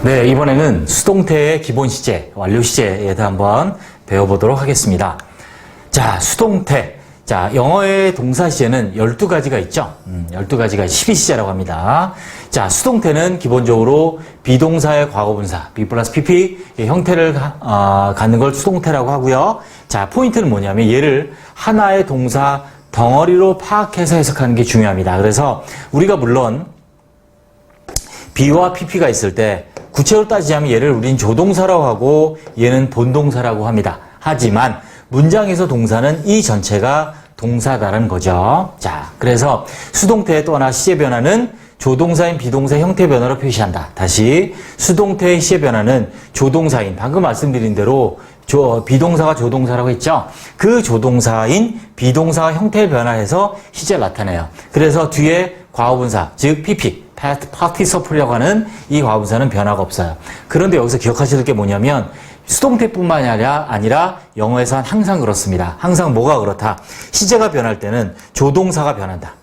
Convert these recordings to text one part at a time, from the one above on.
네, 이번에는 수동태의 기본 시제, 완료 시제에 대해서 한번 배워보도록 하겠습니다. 자, 수동태. 자, 영어의 동사 시제는 12가지가 있죠. 12가지가 12시제라고 합니다. 자, 수동태는 기본적으로 비동사의 과거분사, B 플러스 PP 형태를 갖는 걸 수동태라고 하고요. 자, 포인트는 뭐냐면 얘를 하나의 동사 덩어리로 파악해서 해석하는 게 중요합니다. 그래서 우리가 물론 B와 PP가 있을 때 구체적으로 따지자면 얘를 우린 조동사라고 하고 얘는 본동사라고 합니다. 하지만 문장에서 동사는 이 전체가 동사다라는 거죠. 자, 그래서 수동태의 또 하나 시제 변화는 조동사인 비동사 형태 변화로 표시한다. 다시 수동태의 시제 변화는 조동사인 방금 말씀드린 대로 비동사가 조동사라고 했죠. 그 조동사인 비동사가 형태를 변화해서 시제를 나타내요. 그래서 뒤에 과거분사 즉 PP 파티서플이라고 하는 이 과거분사는 변화가 없어요. 그런데 여기서 기억하셔야 될 게 뭐냐면 수동태뿐만이 아니라 영어에서는 항상 그렇습니다. 항상 뭐가 그렇다? 시제가 변할 때는 조동사가 변한다.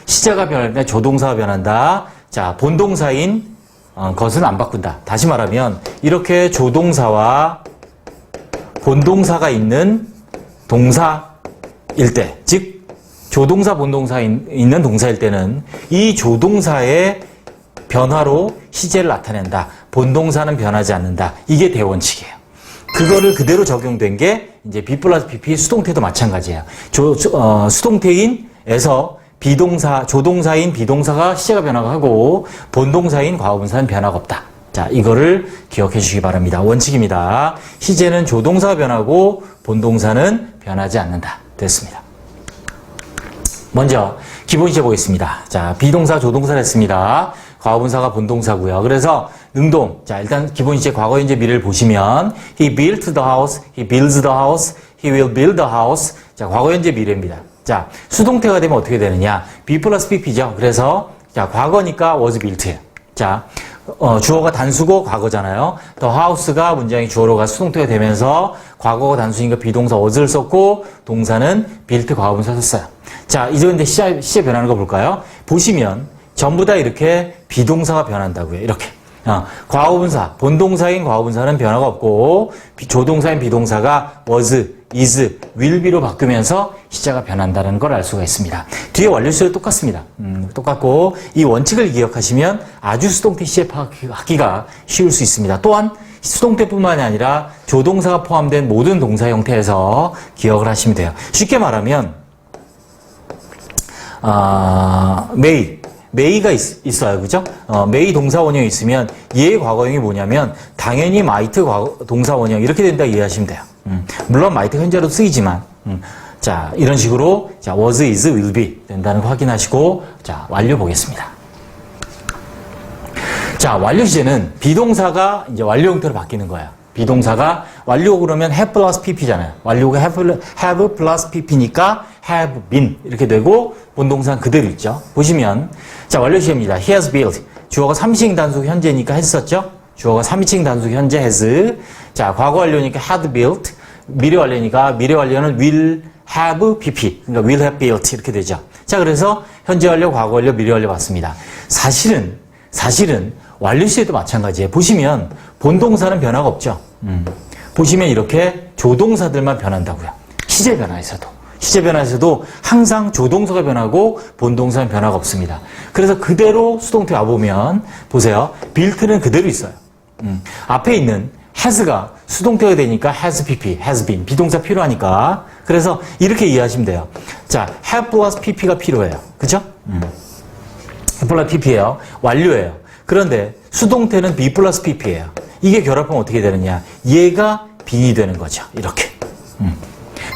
시제가 변할 때 조동사가 변한다. 자, 본동사인 것은 안 바꾼다. 다시 말하면 이렇게 조동사와 본동사가 있는 동사일 때, 즉 조동사 본동사 있는 동사일 때는 이 조동사의 변화로 시제를 나타낸다. 본동사는 변하지 않는다. 이게 대원칙이에요. 그거를 그대로 적용된 게 이제 B 플러스 PP 수동태도 마찬가지예요. 수동태인에서 비동사, 조동사인 비동사가 시제가 변화하고 본동사인 과거분사는 변화가 없다. 자, 이거를 기억해 주시기 바랍니다. 원칙입니다. 시제는 조동사가 변하고 본동사는 변하지 않는다. 됐습니다. 먼저 기본 시제 보겠습니다. 자, 비동사, 조동사를 했습니다. 과거분사가 본동사고요. 그래서 능동. 자, 일단 기본 시제 과거, 현재, 미래를 보시면 He built the house, he builds the house, he will build the house. 자, 과거, 현재, 미래입니다. 자, 수동태가 되면 어떻게 되느냐? B 플러스 PP죠. 그래서 자, 과거니까 was built예요. 자, 주어가 단수고 과거잖아요. The house가 문장이 주어로 가 수동태가 되면서 과거가 단수니까 비동사 was를 썼고 동사는 built 과거분사 썼어요. 자, 이제 근데 시제 변하는 거 볼까요? 보시면 전부 다 이렇게 비동사가 변한다고요. 이렇게. 과거분사, 본동사인 과거분사는 변화가 없고 조동사인 비동사가 was, is, will be로 바뀌면서 시제가 변한다는 걸 알 수가 있습니다. 뒤에 완료시제도 똑같습니다. 똑같고 이 원칙을 기억하시면 아주 수동태 시제 파악하기가 쉬울 수 있습니다. 또한 수동태뿐만이 아니라 조동사가 포함된 모든 동사 형태에서 기억을 하시면 돼요. 쉽게 말하면 may가 있어요. 그죠? may 동사 원형이 있으면 얘의 과거형이 뭐냐면 당연히 might 동사 원형 이렇게 된다 이해하시면 돼요. 물론 might 현재로도 쓰이지만 자, 이런 식으로 자, was, is, will be 된다는 거 확인하시고 자, 완료 보겠습니다. 자, 완료 시제는 비동사가 이제 완료 형태로 바뀌는 거예요. 비동사가 완료 그러면 have plus pp잖아요. 완료가 have plus pp니까 have been 이렇게 되고 본동사는 그대로 있죠. 보시면 자, 완료 시제입니다. He has built. 주어가 3인칭 단수 현재니까 했었죠. 주어가 3인칭 단수 현재 has. 자, 과거 완료니까 had built. 미래 완료니까 미래 완료는 will have pp. 그러니까 will have built 이렇게 되죠. 자, 그래서 현재 완료, 과거 완료, 미래 완료 봤습니다. 사실은 완료 시제도 마찬가지예요. 보시면 본동사는 변화가 없죠. 보시면 이렇게 조동사들만 변한다고요. 시제 변화에서도 항상 조동사가 변하고 본동사는 변화가 없습니다. 그래서 그대로 수동태 와보면 보세요. built는 그대로 있어요. 앞에 있는 has가 수동태가 되니까 has pp, has been 비동사 필요하니까 그래서 이렇게 이해하시면 돼요. 자, have plus pp가 필요해요. 그죠? have plus pp예요. 완료예요. 그런데 수동태는 be 플러스 pp예요. 이게 결합하면 어떻게 되느냐? 얘가 be이 되는 거죠. 이렇게.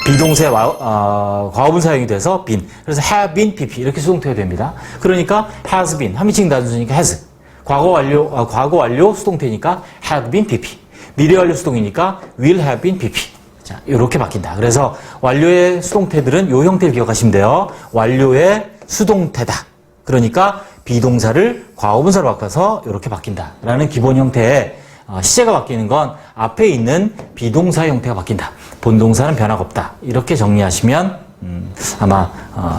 비동사의 과거분사형이 돼서 been. 그래서 have been pp 이렇게 수동태가 됩니다. 그러니까 has been 3인칭 단수니까 has. 과거 완료 수동태니까 have been pp. 미래 완료 수동이니까 will have been pp. 자, 이렇게 바뀐다. 그래서 완료의 수동태들은 이 형태를 기억하시면 돼요. 완료의 수동태다. 그러니까 비동사를 과거분사로 바꿔서 이렇게 바뀐다라는 기본 형태의 시제가 바뀌는 건 앞에 있는 비동사 형태가 바뀐다. 본동사는 변화가 없다. 이렇게 정리하시면 아마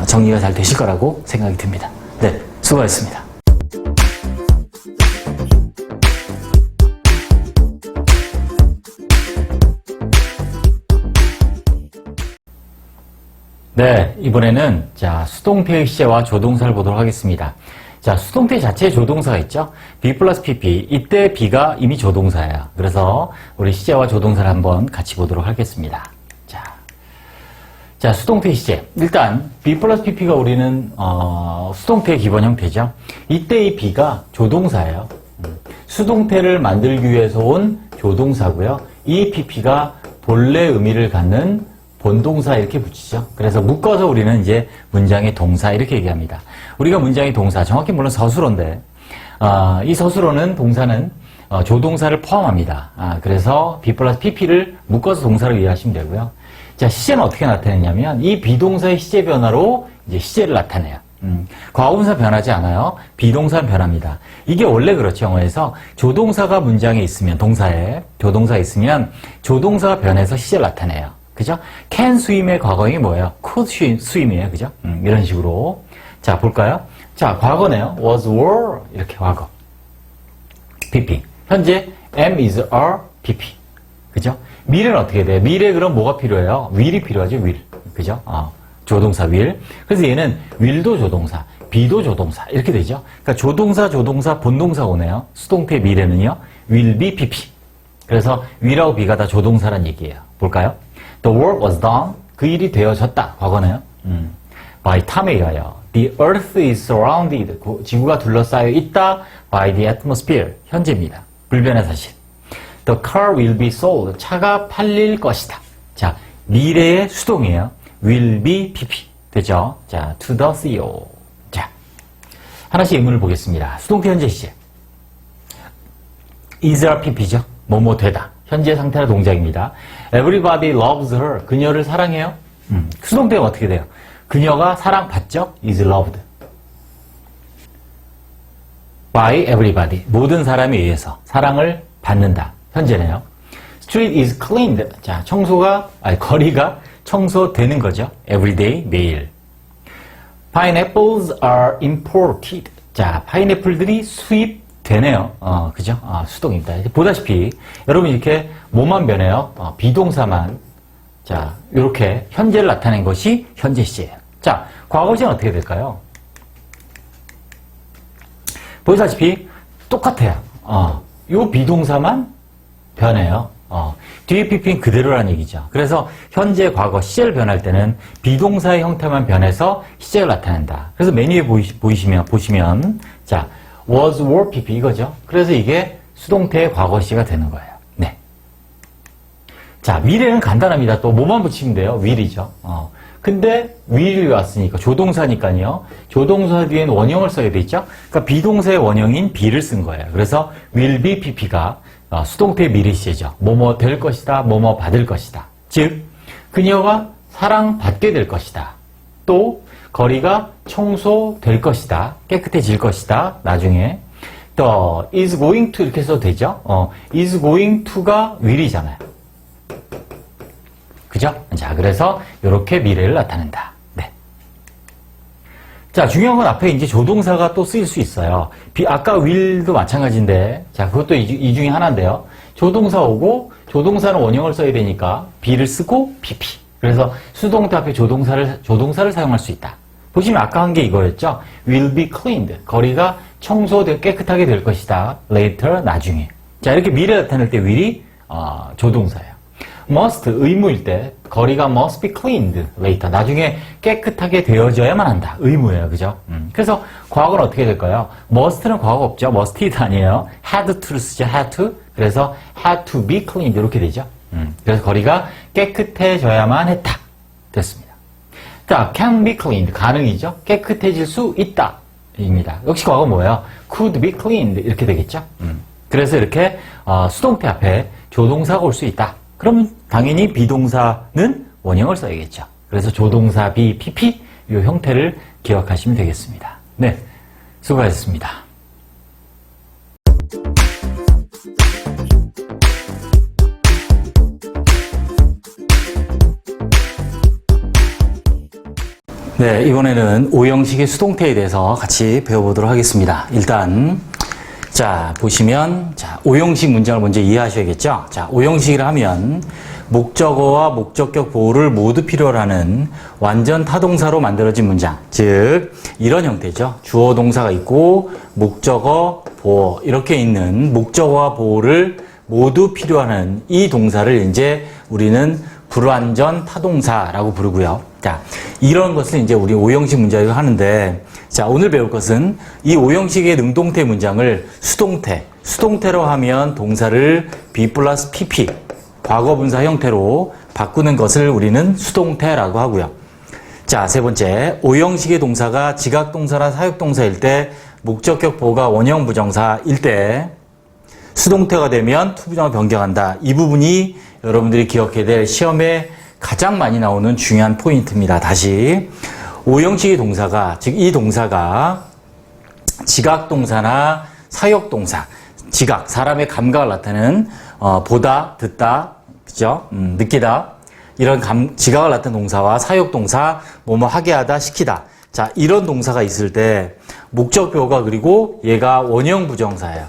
정리가 잘 되실 거라고 생각이 듭니다. 네, 수고하셨습니다. 네, 이번에는 자, 수동태의 시제와 조동사를 보도록 하겠습니다. 자, 수동태 자체에 조동사가 있죠. be 플러스 pp. 이때 be가 이미 조동사예요. 그래서 우리 시제와 조동사를 한번 같이 보도록 하겠습니다. 자, 수동태 시제. 일단 be 플러스 pp가 우리는 수동태의 기본 형태죠. 이때 이 be가 조동사예요. 수동태를 만들기 위해서 온 조동사고요. 이 pp가 본래 의미를 갖는 본동사 이렇게 붙이죠. 그래서 묶어서 우리는 이제 문장의 동사 이렇게 얘기합니다. 우리가 문장의 동사, 정확히 물론 서술어인데 이 서술어는 동사는 조동사를 포함합니다. 그래서 be 플러스 pp를 묶어서 동사를 이해하시면 되고요. 자, 시제는 어떻게 나타내냐면 이 비동사의 시제 변화로 이제 시제를 나타내요. 과거분사 변하지 않아요. 비동사는 변합니다. 이게 원래 그렇죠. 영어에서 조동사가 문장에 있으면 동사에 조동사가 있으면 조동사가 변해서 시제를 나타내요. 그죠? can swim의 과거형이 뭐예요? could swim이에요. 그죠? 이런 식으로. 자, 볼까요? 자, 과거네요. was, were 이렇게 과거. pp. 현재 am, is, are, pp. 그죠? 미래는 어떻게 돼요? 미래 그럼 뭐가 필요해요? will이 필요하죠. will. 그죠? 조동사 will. 그래서 얘는 will도 조동사, be도 조동사 이렇게 되죠. 그러니까 조동사, 본동사 오네요. 수동태 미래는요. will be pp. 그래서 will하고 be가 다 조동사란 얘기예요. 볼까요? The work was done. 그 일이 되어졌다. 과거네요. by time에 의하여. The earth is surrounded. 지구가 둘러싸여 있다. by the atmosphere. 현재입니다. 불변의 사실. The car will be sold. 차가 팔릴 것이다. 자, 미래의 수동이에요. will be pp. 되죠? 자, to the CEO. 자, 하나씩 예문을 보겠습니다. 수동태 현재 시제. is are pp죠. 뭐뭐 되다. 현재 상태나 동작입니다. Everybody loves her. 그녀를 사랑해요. 수동태가 어떻게 돼요? 그녀가 사랑받죠? is loved. by everybody. 모든 사람에 의해서 사랑을 받는다. 현재네요. Street is cleaned. 자, 거리가 청소되는 거죠. Everyday, 매일. Pineapples are imported. 자, 파인애플들이 수입되네요. 그죠? 수동입니다. 보다시피, 여러분 이렇게 뭐만 변해요? 비동사만. 자, 이렇게 현재를 나타낸 것이 현재 시제예요. 자, 과거 시제는 어떻게 될까요? 보시다시피, 똑같아요. 요 비동사만 변해요. 뒤에 pp는 그대로라는 얘기죠. 그래서 현재, 과거, 시제를 변할 때는 비동사의 형태만 변해서 시제를 나타낸다. 그래서 메뉴에 보시면 자, was, were, pp 이거죠. 그래서 이게 수동태의 과거 시제가 되는 거예요. 네. 자, 미래는 간단합니다. 또 뭐만 붙이면 돼요? will이죠. 근데 will이 왔으니까 조동사니까요. 조동사 뒤엔 원형을 써야 되죠. 그러니까 비동사의 원형인 be를 쓴 거예요. 그래서 will be pp가 수동태의 미래 시제죠. 뭐뭐 될 것이다, 뭐뭐 받을 것이다. 즉, 그녀가 사랑받게 될 것이다. 또 거리가 청소될 것이다. 깨끗해질 것이다. 나중에 또 is going to 이렇게 써도 되죠. is going to가 will이잖아요. 그죠? 자, 그래서 이렇게 미래를 나타낸다. 네. 자, 중요한 건 앞에 이제 조동사가 또 쓰일 수 있어요. 아까 will도 마찬가지인데, 자, 그것도 이 중에 하나인데요. 조동사 오고, 조동사는 원형을 써야 되니까, be를 쓰고, pp. 그래서 수동태 앞에 조동사를 사용할 수 있다. 보시면 아까 한 게 이거였죠. will be cleaned. 거리가 깨끗하게 될 것이다. later, 나중에. 자, 이렇게 미래 나타낼 때 will이, 조동사예요. must, 의무일 때, 거리가 must be cleaned later. 나중에 깨끗하게 되어져야만 한다. 의무예요. 그죠? 그래서 과거는 어떻게 될까요? must는 과거 없죠. musted 아니에요. had to를 쓰죠. had to. 그래서 had to be cleaned. 이렇게 되죠. 그래서 거리가 깨끗해져야만 했다. 됐습니다. 자, can be cleaned. 가능이죠. 깨끗해질 수 있다. 입니다. 역시 과거 뭐예요? could be cleaned. 이렇게 되겠죠. 그래서 이렇게, 수동태 앞에 조동사가 올 수 있다. 그럼 당연히 비동사는 원형을 써야겠죠. 그래서 조동사 be, pp 이 형태를 기억하시면 되겠습니다. 네, 수고하셨습니다. 네, 이번에는 오형식의 수동태에 대해서 같이 배워보도록 하겠습니다. 일단 자, 보시면, 자, 오형식 문장을 먼저 이해하셔야겠죠? 자, 오형식이라 하면, 목적어와 목적격 보호를 모두 필요로 하는 완전 타동사로 만들어진 문장. 즉, 이런 형태죠. 주어 동사가 있고, 목적어, 보호, 이렇게 있는 목적어와 보호를 모두 필요하는 이 동사를 이제 우리는 불완전 타동사라고 부르고요. 자, 이런 것을 이제 우리 오형식 문장을 하는데, 자, 오늘 배울 것은 이 오형식의 능동태 문장을 수동태로 하면 동사를 be 플러스 pp, 과거분사 형태로 바꾸는 것을 우리는 수동태라고 하고요. 자, 세 번째, 오형식의 동사가 지각동사나 사역동사일 때, 목적격 보호가 원형 부정사일 때, 수동태가 되면 투부정을 변경한다. 이 부분이 여러분들이 기억해야 될 시험에 가장 많이 나오는 중요한 포인트입니다. 다시. 오형식의 동사가, 즉 이 동사가 지각동사나 사역동사, 지각, 사람의 감각을 나타내는 보다, 듣다, 그죠? 느끼다, 이런 지각을 나타내는 동사와 사역동사, 뭐뭐 하게 하다, 시키다. 자, 이런 동사가 있을 때 목적표가 그리고 얘가 원형 부정사예요.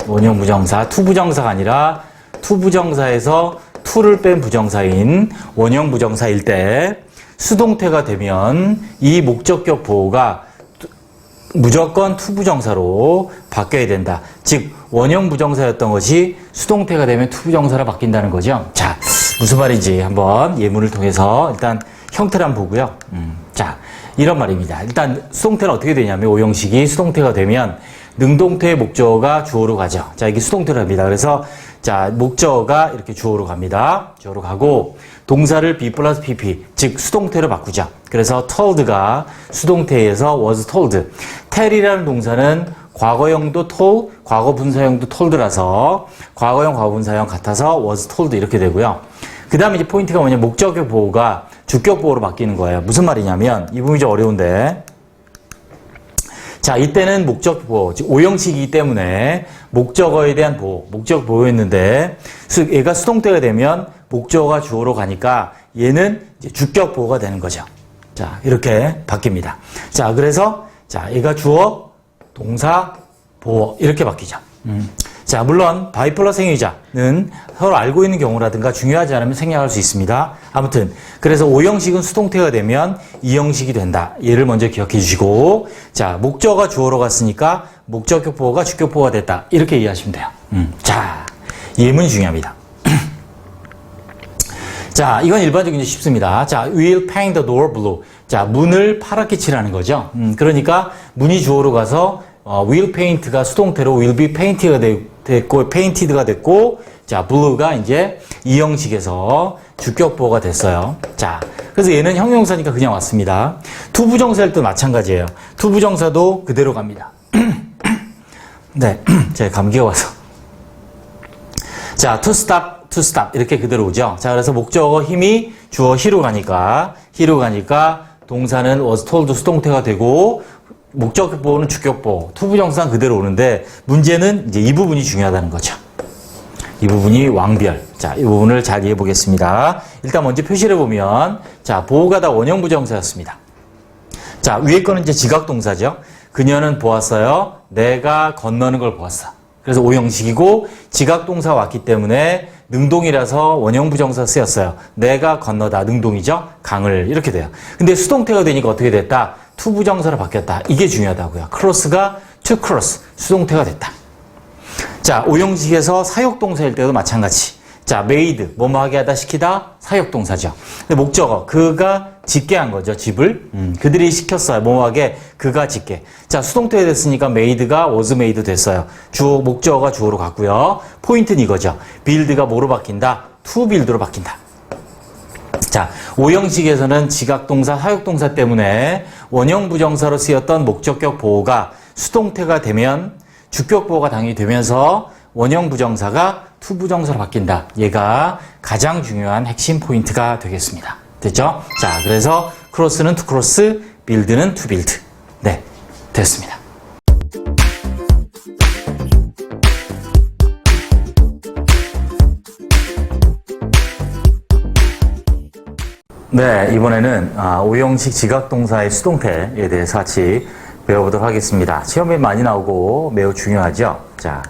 원형 부정사, 투부정사가 아니라 투부정사에서 투를 뺀 부정사인 원형 부정사일 때 수동태가 되면 이 목적격 보호가 무조건 투부정사로 바뀌어야 된다. 즉 원형 부정사였던 것이 수동태가 되면 투부정사로 바뀐다는 거죠. 자, 무슨 말인지 한번 예문을 통해서 일단 형태를 한번 보고요. 자, 이런 말입니다. 일단 수동태는 어떻게 되냐면 오형식이 수동태가 되면 능동태의 목적어가 주어로 가죠. 자, 이게 수동태로 합니다. 그래서 자, 목적어가 이렇게 주어로 갑니다. 주어로 가고 동사를 be 플러스 pp, 즉 수동태로 바꾸죠. 그래서 told가 수동태에서 was told. tell이라는 동사는 과거형도 told, 과거 분사형도 told라서 과거형, 과거 분사형 같아서 was told 이렇게 되고요. 그 다음에 이제 포인트가 뭐냐면 목적격 보호가 주격 보호로 바뀌는 거예요. 무슨 말이냐면 이 부분이 좀 어려운데, 자, 이때는 목적 보호, 즉 오형식이기 때문에 목적어에 대한 보호, 목적 보호였는데 얘가 수동태가 되면 목적어가 주어로 가니까 얘는 이제 주격 보호가 되는 거죠. 자, 이렇게 바뀝니다. 자, 그래서 자, 얘가 주어, 동사, 보호 이렇게 바뀌죠. 자, 물론 바이 플러스 행위자는 서로 알고 있는 경우라든가 중요하지 않으면 생략할 수 있습니다. 아무튼 그래서 오형식은 수동태가 되면 이형식이 된다. 얘를 먼저 기억해 주시고, 자, 목적어가 주어로 갔으니까 목적격 보호가 주격 보호가 됐다. 이렇게 이해하시면 돼요. 자, 예문이 중요합니다. 자, 이건 일반적으로 쉽습니다. 자, we'll paint the door blue. 자, 문을 파랗게 칠하는 거죠. 그러니까 문이 주어로 가서 will paint가 수동태로 will be painted가 됐고, painted가 됐고, 자, blue가 이제 이 형식에서 주격 보호가 됐어요. 자, 그래서 얘는 형용사니까 그냥 왔습니다. 투부정사일 때 마찬가지예요. 투부정사도 그대로 갑니다. 네, 제가 감기가 와서. 자, to stop 이렇게 그대로 오죠. 자, 그래서 목적어 힘이 주어 he로 가니까 동사는 was told 수동태가 되고 목적격 보호는 주격 보호, 투부정사는 그대로 오는데 문제는 이제 이 부분이 중요하다는 거죠. 이 부분이 왕별. 자, 이 부분을 잘 이해해 보겠습니다. 일단 먼저 표시를 보면, 자, 보호가 다 원형 부정사였습니다. 자, 위에 거는 이제 지각동사죠. 그녀는 보았어요. 내가 건너는 걸 보았어. 그래서 오형식이고 지각동사 왔기 때문에 능동이라서 원형 부정사 쓰였어요. 내가 건너다, 능동이죠. 강을 이렇게 돼요. 근데 수동태가 되니까 어떻게 됐다? 투부정사로 바뀌었다. 이게 중요하다고요. 크로스가 to cross, 수동태가 됐다. 자, 오형식에서 사역동사일 때도 마찬가지. 자, made, 뭐뭐 하게 하다, 시키다, 사역동사죠. 근데 목적어, 그가 짓게 한 거죠, 집을. 그들이 시켰어요, 뭐뭐 하게, 그가 짓게. 자, 수동태가 됐으니까 made가 was made 됐어요. 주어, 목적어가 주어로 갔고요. 포인트는 이거죠. build가 뭐로 바뀐다? to build로 바뀐다. 자, 오형식에서는 지각동사, 사역동사 때문에 원형 부정사로 쓰였던 목적격 보호가 수동태가 되면 주격 보호가 당연히 되면서 원형 부정사가 투부정사로 바뀐다. 얘가 가장 중요한 핵심 포인트가 되겠습니다. 됐죠? 자, 그래서 크로스는 to cross, build는 to build. 네, 됐습니다. 네, 이번에는 오형식 지각동사의 수동태에 대해서 같이 배워보도록 하겠습니다. 시험에 많이 나오고 매우 중요하죠. 자,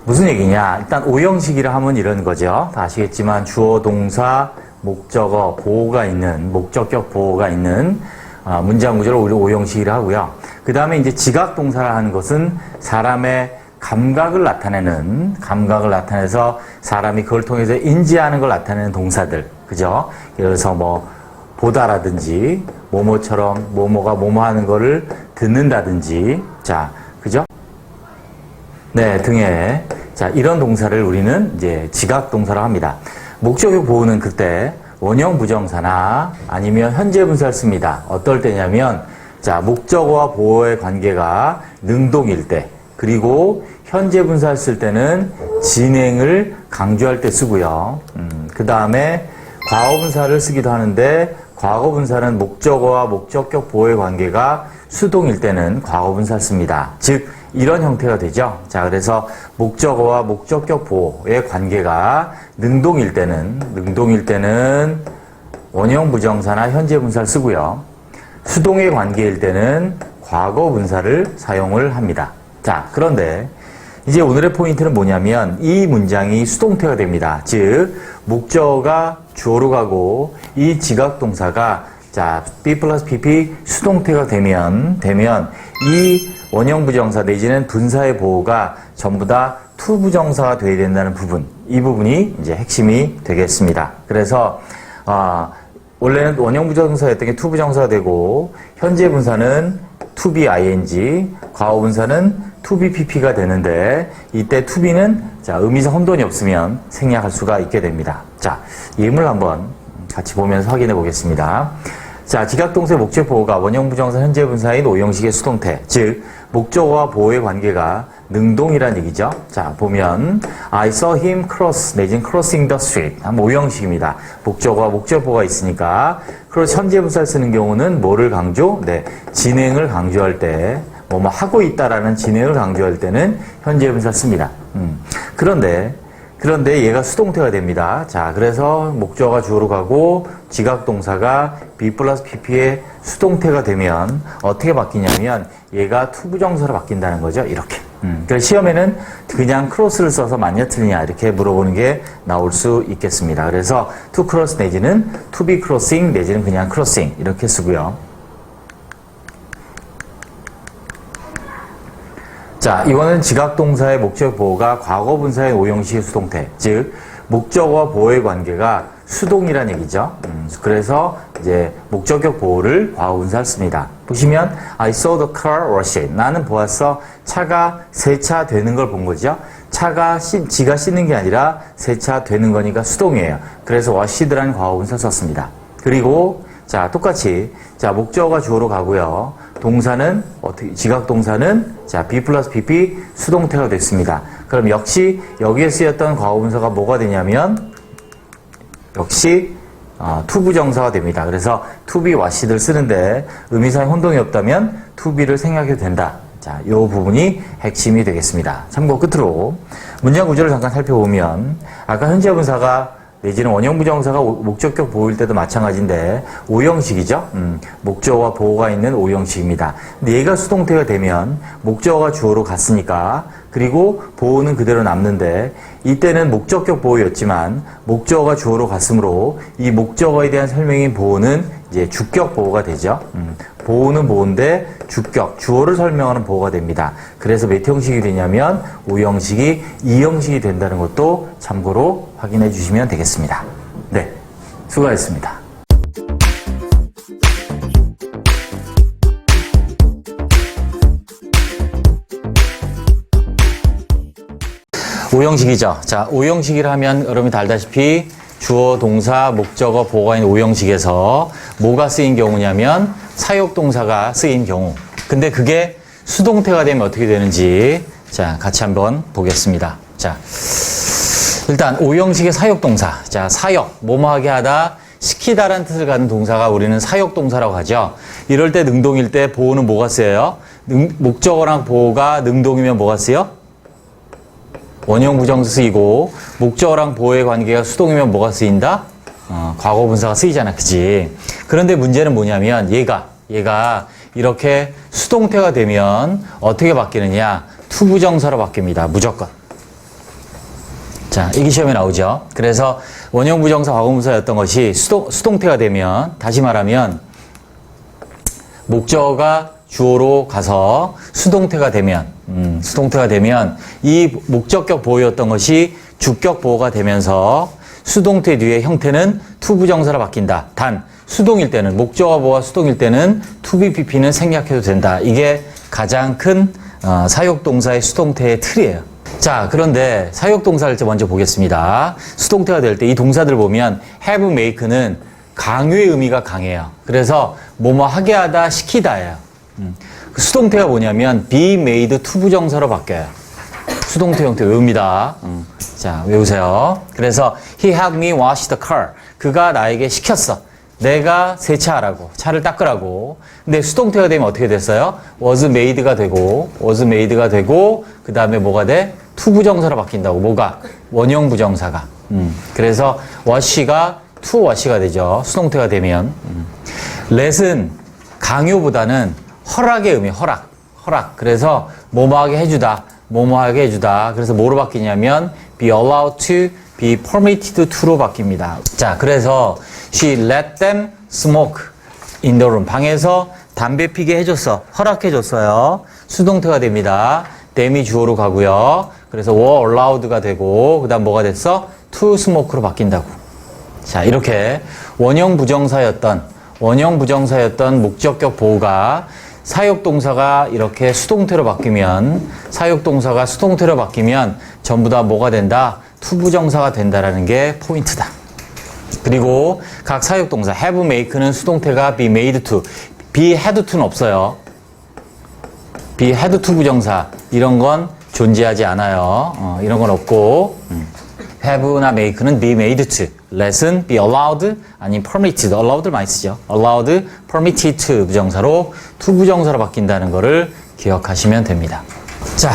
무슨 얘기냐? 일단 오형식이라 하면 이런 거죠. 다 아시겠지만 주어, 동사, 목적어, 보호가 있는, 목적격 보호가 있는 문장 구조를 우리 오형식이라 하고요. 그 다음에 이제 지각동사라 하는 것은 사람의 감각을 나타내서 사람이 그걸 통해서 인지하는 걸 나타내는 동사들. 그죠? 그래서 뭐, 보다라든지, 뭐뭐처럼, 뭐뭐가 뭐뭐 하는 거를 듣는다든지, 자, 그죠? 네, 등에. 자, 이런 동사를 우리는 이제 지각동사라고 합니다. 목적격 보호는 그때 원형 부정사나 아니면 현재 분사를 씁니다. 어떨 때냐면, 자, 목적어와 보호의 관계가 능동일 때, 그리고 현재 분사를 쓸 때는 진행을 강조할 때 쓰고요. 그 다음에 과거 분사를 쓰기도 하는데, 과거 분사는 목적어와 목적격 보호의 관계가 수동일 때는 과거 분사를 씁니다. 즉, 이런 형태가 되죠. 자, 그래서 목적어와 목적격 보호의 관계가 능동일 때는 원형 부정사나 현재 분사를 쓰고요. 수동의 관계일 때는 과거 분사를 사용을 합니다. 자, 그런데 이제 오늘의 포인트는 뭐냐면 이 문장이 수동태가 됩니다. 즉, 목적어가 주어로 가고 이 지각동사가 자, B 플러스 PP 수동태가 되면 이 원형 부정사 내지는 분사의 보호가 전부 다 투 부정사가 되어야 된다는 부분, 이 부분이 이제 핵심이 되겠습니다. 그래서 원래는 원형 부정사였던 게 투 부정사가 되고 현재 분사는 to be ing, 과거 분사는 to be pp가 되는데 이때 to be는 자, 의미상 혼돈이 없으면 생략할 수가 있게 됩니다. 자, 예물 한번 같이 보면서 확인해 보겠습니다. 자, 지각동사의 목적 보호가 원형 부정사 현재 분사인 오형식의 수동태, 즉 목적어와 보호의 관계가 능동이란 얘기죠. 자, 보면 I saw him cross 내지는 crossing the street. 오형식입니다. 목적어와 목적 보호가 있으니까 cross 현재 분사를 쓰는 경우는 뭐를 강조? 네, 진행을 강조할 때 뭐뭐 하고 있다라는 진행을 강조할 때는 현재 분사 씁니다. 그런데 얘가 수동태가 됩니다. 자, 그래서 목적어가 주어로 가고 지각동사가 B 플러스 PP의 수동태가 되면 어떻게 바뀌냐면 얘가 투부정사로 바뀐다는 거죠. 이렇게. 그래서 시험에는 그냥 크로스를 써서 맞냐 틀리냐 이렇게 물어보는 게 나올 수 있겠습니다. 그래서 to cross 내지는 to be crossing 내지는 그냥 crossing 이렇게 쓰고요. 자, 이거는 지각동사의 목적 보호가 과거 분사의 오형식의 수동태, 즉 목적어와 보호의 관계가 수동이란 얘기죠. 그래서 이제 목적격 보호를 과거 분사를 씁니다. 보시면 I saw the car wash. 나는 보았어. 차가 세차되는 걸 본 거죠. 차가 지가 씻는 게 아니라 세차되는 거니까 수동이에요. 그래서 washed라는 과거 분사 썼습니다. 그리고 자, 똑같이 자, 목적어가 주어로 가고요. 동사는 지각동사는 자, B 플러스 PP 수동태가 됐습니다. 그럼 역시 여기에 쓰였던 과거분사가 뭐가 되냐면 역시 투부정사가 됩니다. 그래서 to be washed를 쓰는데 의미상의 혼동이 없다면 to be를 생략해도 된다. 자, 이 부분이 핵심이 되겠습니다. 참고 끝으로 문장 구조를 잠깐 살펴보면 아까 현재 분사가 내지는 원형 부정사가 목적격 보호일 때도 마찬가지인데 오형식이죠. 목적어와 보호가 있는 오형식입니다. 근데 얘가 수동태가 되면 목적어가 주어로 갔으니까 그리고 보호는 그대로 남는데 이때는 목적격 보호였지만 목적어가 주어로 갔으므로 이 목적어에 대한 설명인 보호는 이제 주격 보호가 되죠. 보호는 보호인데 주격, 주어를 설명하는 보호가 됩니다. 그래서 몇 형식이 되냐면 오형식이 2형식이 된다는 것도 참고로 확인해 주시면 되겠습니다. 네, 수고하셨습니다. 오형식이죠. 자, 오형식이라 하면 여러분이 다 알다시피 주어, 동사, 목적어, 보호가 있는 오형식에서 뭐가 쓰인 경우냐면 사역동사가 쓰인 경우. 근데 그게 수동태가 되면 어떻게 되는지 자, 같이 한번 보겠습니다. 자, 일단 오형식의 사역동사. 자, 사역, 뭐뭐하게 하다, 시키다라는 뜻을 갖는 동사가 우리는 사역동사라고 하죠. 이럴 때 능동일 때 보호는 뭐가 쓰여요? 목적어랑 보호가 능동이면 뭐가 쓰여? 원형 부정사 쓰이고 목적어랑 보호의 관계가 수동이면 뭐가 쓰인다? 과거 분사가 쓰이잖아. 그치? 그런데 문제는 뭐냐면 얘가 이렇게 수동태가 되면 어떻게 바뀌느냐? 투부정사로 바뀝니다. 무조건. 자, 이게 시험에 나오죠. 그래서 원형 부정사 과거분사였던 것이 수동태가 되면, 다시 말하면 목적어가 주어로 가서 수동태가 되면 이 목적격 보호였던 것이 주격 보호가 되면서 수동태 뒤의 형태는 투부정사로 바뀐다. 단 수동일 때는, 목적어 보호가 수동일 때는 to be pp는 생략해도 된다. 이게 가장 큰 사역동사의 수동태의 틀이에요. 자, 그런데 사역동사를 먼저 보겠습니다. 수동태가 될 때 이 동사들 보면 have, make는 강요의 의미가 강해요. 그래서 뭐뭐 하게 하다, 시키다예요. 그 수동태가 뭐냐면 be made 투부정사로 바뀌어요. 수동태 형태 외웁니다. 자, 외우세요. 그래서 he had me wash the car. 그가 나에게 시켰어. 내가 세차하라고, 차를 닦으라고. 근데 수동태가 되면 어떻게 됐어요? was made가 되고 그 다음에 뭐가 돼? 투부정사로 바뀐다고. 뭐가? 원형 부정사가. 그래서 wash가 to wash가 되죠. 수동태가 되면. let은 강요보다는 허락의 의미, 허락. 그래서 뭐뭐하게 해주다. 그래서 뭐로 바뀌냐면 be allowed to, be permitted to로 바뀝니다. 자, 그래서 she let them smoke in the room. 방에서 담배 피게 해줬어. 허락해줬어요. 수동태가 됩니다. them이 주어로 가고요. 그래서 were allowed가 되고, 그 다음 뭐가 됐어? to smoke로 바뀐다고. 자, 이렇게 원형 부정사였던 목적격 보호가 사역동사가 이렇게 수동태로 바뀌면 전부 다 뭐가 된다? 투부정사가 된다라는 게 포인트다. 그리고 각 사역동사 have, make는 수동태가 be made to, be had to는 없어요. be had to 부정사 이런 건 존재하지 않아요. 이런 건 없고 have나 make는 be made to, let은 be allowed 아니면 permitted, allowed를 많이 쓰죠. allowed, permitted to 부정사로 투부정사로 바뀐다는 거를 기억하시면 됩니다. 자,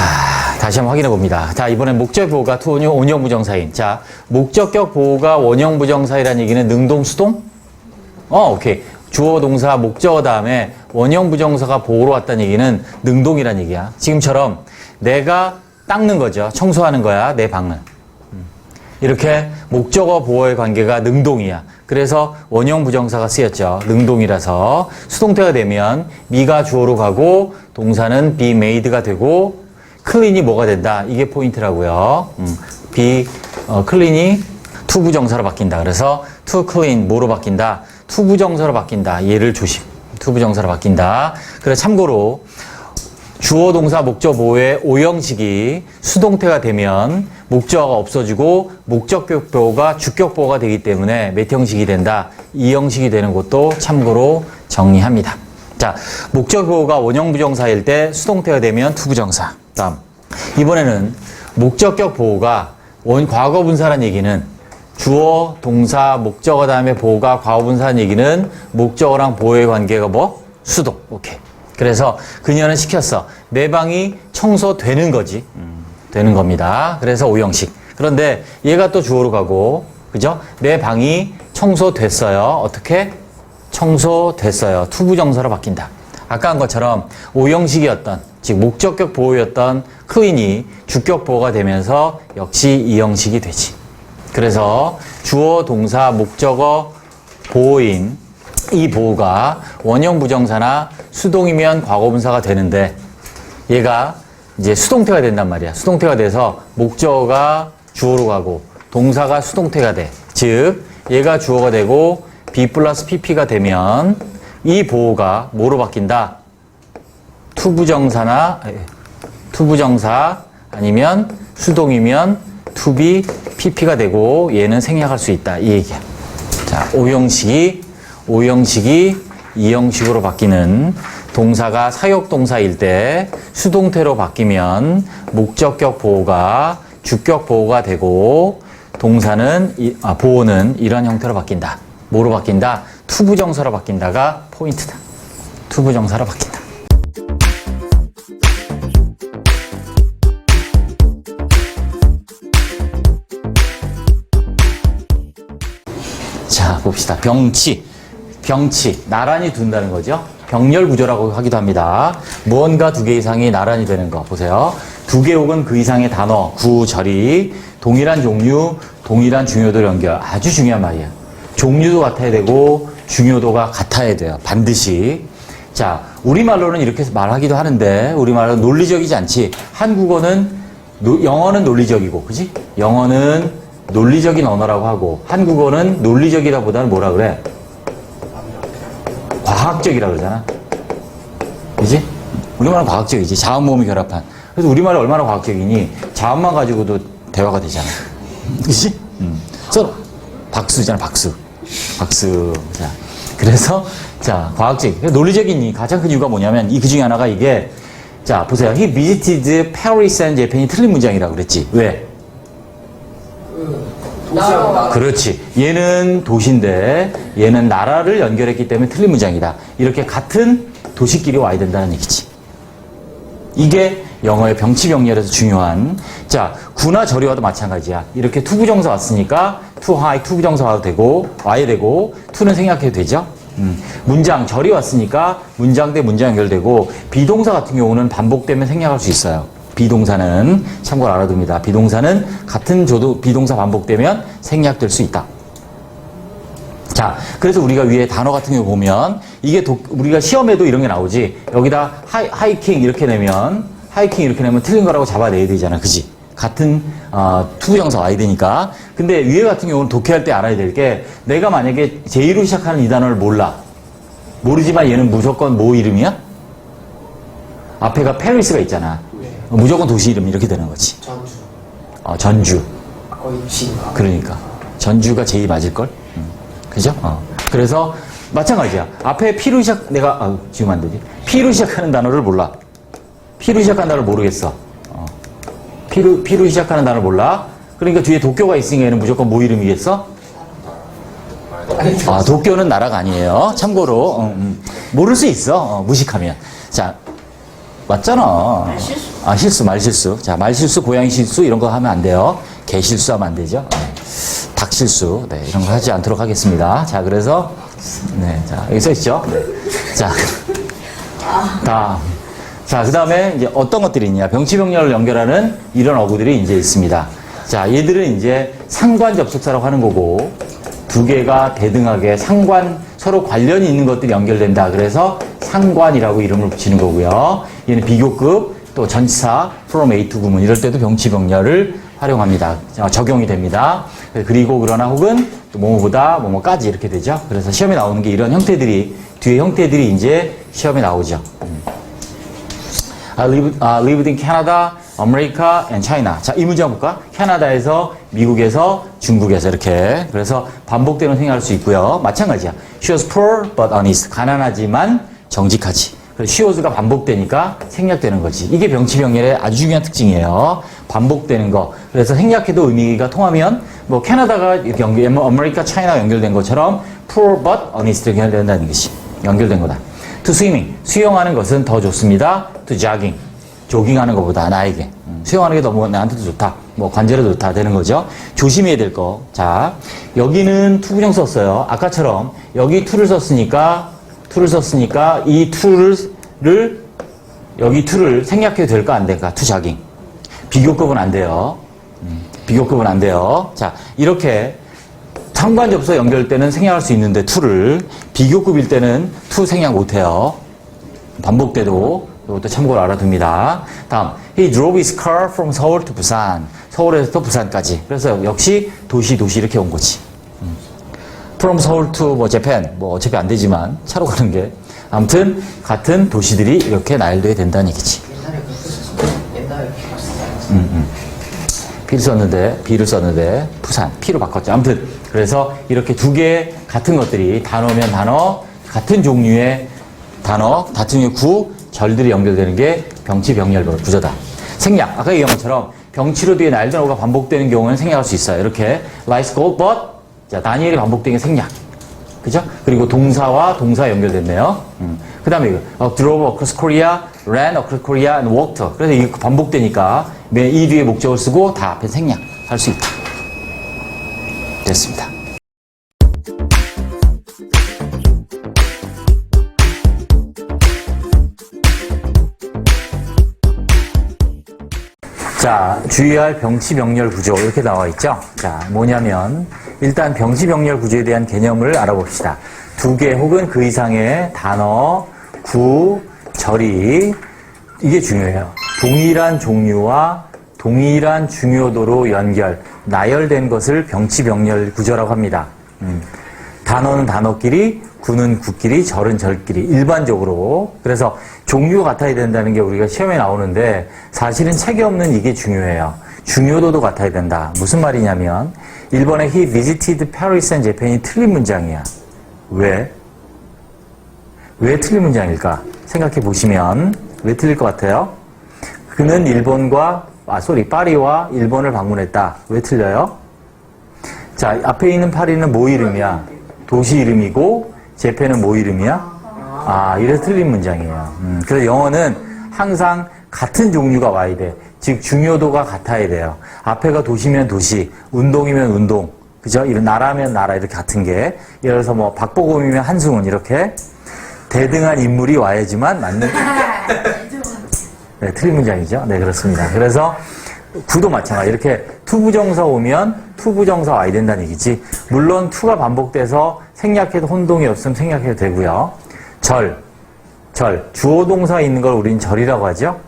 다시 한번 확인해 봅니다. 자, 이번엔 목적 보호가 원형 부정사인. 자, 목적격 보호가 원형 부정사이라는 얘기는 능동, 수동? 오케이. 주어, 동사, 목적어 다음에 원형 부정사가 보호로 왔다는 얘기는 능동이라는 얘기야. 지금처럼 내가 닦는 거죠. 청소하는 거야, 내 방을. 이렇게 목적어 보호의 관계가 능동이야. 그래서 원형 부정사가 쓰였죠. 능동이라서 수동태가 되면 me가 주어로 가고 동사는 be made가 되고 clean이 뭐가 된다. 이게 포인트라고요. clean이 투부정사로 바뀐다. 그래서 to clean 뭐로 바뀐다? 투부정사로 바뀐다. 얘를 조심. 투부정사로 바뀐다. 그래서 참고로 주어, 동사, 목적 보호의 오형식이 수동태가 되면 목적어가 없어지고 목적격 보호가 주격 보호가 되기 때문에 몇 형식이 된다? 2형식이 되는 것도 참고로 정리합니다. 자, 목적 보호가 원형 부정사일 때 수동태가 되면 투부정사. 다음. 이번에는 목적격 보호가 과거 분사라는 얘기는 주어, 동사, 목적어 다음에 보호가 과거 분사라는 얘기는 목적어랑 보호의 관계가 뭐? 수동. 오케이. 그래서 그녀는 시켰어. 내 방이 청소되는 거지. 되는 겁니다. 그래서 오형식. 그런데 얘가 또 주어로 가고, 그죠? 내 방이 청소됐어요. 어떻게? 청소됐어요. 투부정사로 바뀐다. 아까 한 것처럼 오형식이었던, 즉 목적격 보호였던 clean이 주격 보호가 되면서 역시 이형식이 되지. 그래서 주어, 동사, 목적어 보호인 이 보호가 원형 부정사나 수동이면 과거분사가 되는데 얘가 이제 수동태가 된단 말이야. 수동태가 돼서 목적어가 주어로 가고 동사가 수동태가 돼. 즉 얘가 주어가 되고 be 플러스 pp가 되면 이 보호가 뭐로 바뀐다? 투부정사 아니면 수동이면 to be pp가 되고 얘는 생략할 수 있다. 이 얘기야. 자, 오형식이 이형식으로 바뀌는 동사가 사역동사일 때 수동태로 바뀌면 목적격 보호가 주격 보호가 되고 동사는 보호는 이런 형태로 바뀐다. 뭐로 바뀐다? 투부정사로 바뀐다가 포인트다. 투부정사로 바뀐다. 자, 봅시다. 병치. 나란히 둔다는 거죠. 병렬 구조라고 하기도 합니다. 무언가 두 개 이상이 나란히 되는 거 보세요. 두 개 혹은 그 이상의 단어, 구, 절이 동일한 종류, 동일한 중요도를 연결. 아주 중요한 말이에요. 종류도 같아야 되고 중요도가 같아야 돼요. 반드시. 자, 우리말로는 이렇게 말하기도 하는데 우리말은 논리적이지 않지. 한국어는 영어는 논리적이고, 그지? 영어는 논리적인 언어라고 하고 한국어는 논리적이라보다는 뭐라 그래? 과학적이라 그러잖아. 그지? 우리말은 과학적이지. 자음 모음이 결합한. 그래서 우리말이 얼마나 과학적이니? 자음만 가지고도 대화가 되잖아. 그지? 그래서 박수잖아, 박수. 박수. 자, 그래서 자, 과학적, 논리적인 가장 큰 이유가 뭐냐면 그 중에 하나가 이게 자, 보세요. He visited Paris and Japan이 틀린 문장이라고 그랬지. 왜? 그렇지. 얘는 도시인데 얘는 나라를 연결했기 때문에 틀린 문장이다. 이렇게 같은 도시끼리 와야 된다는 얘기지. 이게 영어의 병치병렬에서 중요한. 자, 구나 절이와도 마찬가지야. 이렇게 투부정사 왔으니까 to high 투부정사 와도 되고 와야 되고 to는 생략해도 되죠. 문장 절이 왔으니까 문장 대 문장 연결되고 비동사 같은 경우는 반복되면 생략할 수 있어요. 비동사는 참고로 알아둡니다. 비동사는 같은 조도 비동사 반복되면 생략될 수 있다. 자, 그래서 우리가 위에 단어 같은 경우 보면 이게 우리가 시험에도 이런 게 나오지. 여기다 하이킹 이렇게 내면 틀린 거라고 잡아내야 되잖아. 그지? 같은 투부정사 와야 되니까. 근데 위에 같은 경우는 독해할 때 알아야 될 게 내가 만약에 J로 시작하는 이 단어를 몰라. 모르지만 얘는 무조건 뭐 이름이야? 앞에가 페리스가 있잖아. 무조건 도시 이름 이렇게 되는 거지. 전주. 전주. 거의 G인가? 그러니까 전주가 제일 맞을걸? 그죠? 그래서 마찬가지야. 앞에 P로 지금 안 되지. P로 시작하는 단어를 몰라. P로 시작하는 단어를 모르겠어. P로 시작하는 단어를 몰라. 그러니까 뒤에 도쿄가 있으니까 얘는 무조건 뭐 이름이겠어? 도쿄는 나라가 아니에요. 참고로 모를 수 있어. 무식하면. 자, 맞잖아. 말실수. 말실수. 자, 말실수, 고양이 실수 이런 거 하면 안 돼요. 개 실수하면 안 되죠. 닭 실수. 네, 이런 거 하지 않도록 하겠습니다. 자, 그래서 네, 자, 여기 써 있죠. 네. 자, 다음. 자, 그 다음에 이제 어떤 것들이 있냐. 병치병렬을 연결하는 이런 어구들이 이제 있습니다. 자, 얘들은 이제 상관 접속사라고 하는 거고, 두 개가 대등하게 서로 관련이 있는 것들이 연결된다. 그래서 상관이라고 이름을 붙이는 거고요. 얘는 비교급, 또 전치사, from A to 구문, 이럴 때도 병치병렬을 활용합니다. 적용이 됩니다. 그리고 그러나 혹은 뭐뭐보다 뭐뭐까지 이렇게 되죠. 그래서 시험에 나오는 게 이런 형태들이, 뒤에 형태들이 이제 시험에 나오죠. lived in Canada, America, and China. 자, 이 문장 볼까? 캐나다에서, 미국에서, 중국에서 이렇게. 그래서 반복되는 생각할 수 있고요. 마찬가지야. She was poor but honest. 가난하지만 정직하지. 그래서 she was가 반복되니까 생략되는 거지. 이게 병치병렬의 아주 중요한 특징이에요. 반복되는 거. 그래서 생략해도 의미가 통하면 뭐 캐나다가 이렇게 아메리카, 차이나 연결된 것처럼 poor but honest 이렇게 연결된다는 것이 연결된 거다. To swimming, 수영하는 것은 더 좋습니다. To jogging, 조깅하는 것보다 나에게. 수영하는 게 너무 나한테도 좋다. 뭐 관절에도 좋다 되는 거죠. 조심해야 될 거. 자, 여기는 투부정 썼어요. 아까처럼 여기 to를 썼으니까 이 to를 여기 to를 생략해도 될까 안 될까? To jogging. 비교급은 안 돼요. 비교급은 안 돼요. 자, 이렇게 상관 접속 연결 때는 생략할 수 있는데 to를 비교급일 때는 to 생략 못해요. 반복돼도 이것도 참고로 알아둡니다. 다음, he drove his car from 서울 to 부산. 서울에서 부산까지. 그래서 역시 도시 이렇게 온 거지. from 서울 to 뭐 재팬 뭐 어차피 안 되지만 차로 가는 게 아무튼 같은 도시들이 이렇게 나열돼야 된다는 얘기지. 옛날에 B를 썼는데 부산 P로 바꿨죠. 아무튼 그래서 이렇게 두 개의 같은 것들이 단어면 단어, 같은 종류의 단어, 같은 종류의 구, 절들이 연결되는 게 병치병렬 구조다. 생략, 아까 얘기한 것처럼 병치로 뒤에 날던 어가 반복되는 경우는 생략할 수 있어요. 이렇게 like gold but 자, 다니엘이 반복되는 게 생략. 그죠? 그리고 동사와 동사 연결됐네요. 그 다음에 이거 drove across Korea, ran across Korea and walked. 그래서 이게 반복되니까 이 뒤에 목적을 쓰고 다 앞에 생략할 수 있다. 됐습니다. 자, 주의할 병치병렬 구조 이렇게 나와 있죠. 자, 뭐냐면 일단 병치병렬 구조에 대한 개념을 알아봅시다. 두 개 혹은 그 이상의 단어, 구, 절이 이게 중요해요. 동일한 종류와 동일한 중요도로 나열된 것을 병치병렬 구조라고 합니다. 단어는 단어끼리, 구는 구끼리, 절은 절끼리 일반적으로. 그래서 종류가 같아야 된다는 게 우리가 시험에 나오는데 사실은 책에 없는 이게 중요해요. 중요도도 같아야 된다. 무슨 말이냐면 1번에 he visited Paris and Japan이 틀린 문장이야. 왜? 왜 틀린 문장일까? 생각해 보시면 왜 틀릴 것 같아요? 그는 파리와 일본을 방문했다. 왜 틀려요? 자, 앞에 있는 파리는 뭐 이름이야? 도시 이름이고, 재팬은 뭐 이름이야? 이래서 틀린 문장이에요. 그래서 영어는 항상 같은 종류가 와야 돼. 즉, 중요도가 같아야 돼요. 앞에가 도시면 도시, 운동이면 운동, 그죠? 이런 나라면 나라, 이렇게 같은 게. 예를 들어서 뭐, 박보검이면 한승훈, 이렇게. 대등한 인물이 와야지만 맞는. 네, 틀린 문장이죠. 네, 그렇습니다. 그래서 구도 마찬가지. 이렇게 투부정사 오면 투부정사 와야 된다는 얘기지. 물론 투가 반복돼서 생략해도 혼동이 없으면 생략해도 되고요. 절. 주어 동사 있는 걸 우리는 절이라고 하죠.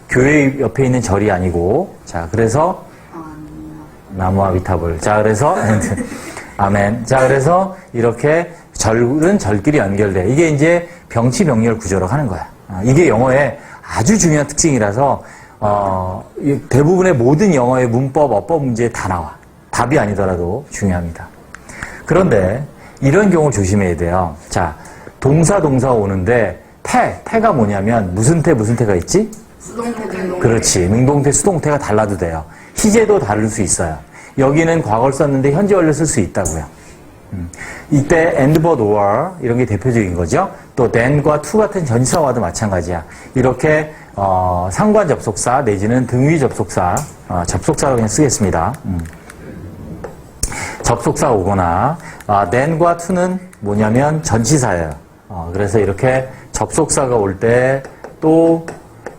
교회 옆에 있는 절이 아니고. 자, 그래서 나무와 위탑을. 자, 그래서 아멘. 자, 그래서 이렇게 절은 절끼리 연결돼. 이게 이제 병치병렬 구조라고 하는 거야. 이게 영어의 아주 중요한 특징이라서 대부분의 모든 영어의 문법, 어법 문제에 다 나와. 답이 아니더라도 중요합니다. 그런데 이런 경우 조심해야 돼요. 자, 동사가 오는데 태가 뭐냐면 무슨 태가 있지? 수동태. 그렇지. 능동태, 수동태가 달라도 돼요. 시제도 다를 수 있어요. 여기는 과거를 썼는데 현재 완료 쓸 수 있다고요. 이때 and but or 이런 게 대표적인 거죠. 또 then과 to 같은 전치사와도 마찬가지야. 이렇게 상관 접속사 내지는 등위 접속사 접속사로 그냥 쓰겠습니다. 접속사가 오거나 then과 to는 뭐냐면 전치사예요. 그래서 이렇게 접속사가 올 때 또